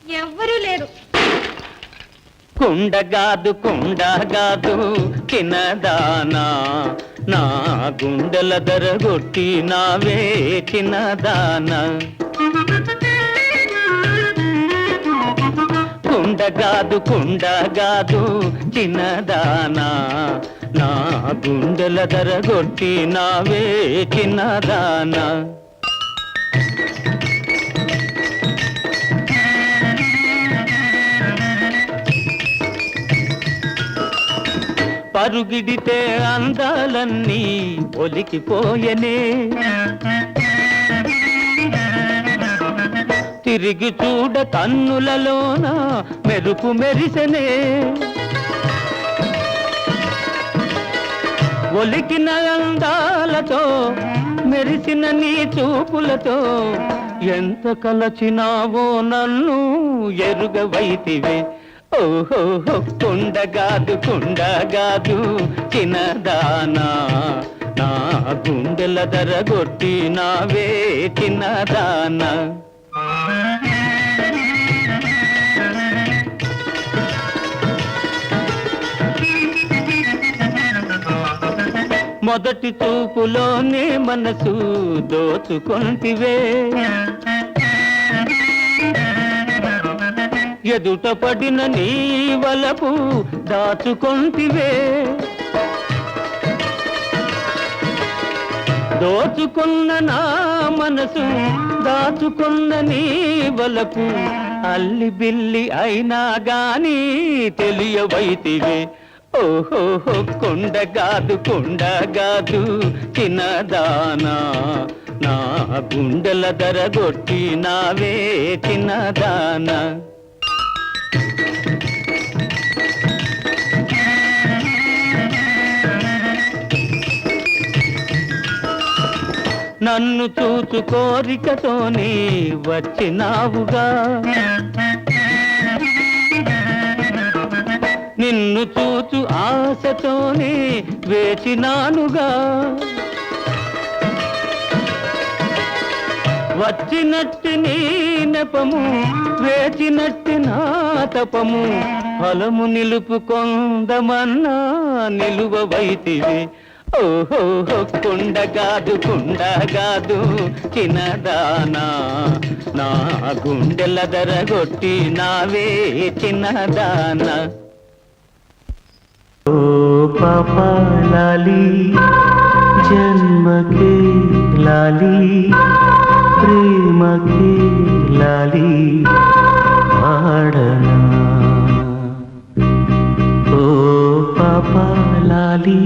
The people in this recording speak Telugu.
ఎవ్వరూ లేరు. కుండగాదు చిన్నదానా, నా గుండెల దరగొట్టి నావే చిన్నదానా. కుండగాదు చిన్నదానా, నా గుండెల దరగొట్టి నావే చిన్నదానా. పరుగిడితే అందాలన్నీ ఒలికిపోయనే, తిరిగి చూడ కన్నులలోన మెరుపు మెరిసెనే. ఒలికిన అందాలతో మెరిసిన నీ చూపులతో ఎంత కలచినావో నన్ను ఎరుగవైతివే. ఓహో కుండగాదు చిన్నదానా, నా గుండెల దరగొట్టి నావే చిన్నదానా. మొదటి చూపులోనే మనసు దోచుకొంటివే, ఎదుట పడిన నీ వలపు దాచుకొంటివే. దోచుకున్న నా మనసు దాచుకున్న నీ వలపు అల్లి బిల్లి అయినా గాని తెలియవైతివే. ఓహో కుండగాదు చిన్నదానా, నా గుండెల దరగొట్టి నావే చిన్నదానా. నన్ను చూచు కోరికతోనే వచ్చినావుగా, నిన్ను చూచు ఆశతోనే వేచినానుగా. వచ్చినట్టి నీ నెపము వేచినట్టి నా తపము, ఫలము నిలుపుకొందమన్నా నిలువవైతివే. ఓహో కుండగాదు చిన్నదానా, నా గుండెల దరగొట్టి నావే చిన్నదానా. ఓ పాపా లాలి జన్మకే లాలి, ప్రేమకే లాలి పాడనా. ఓ పాపా లాలి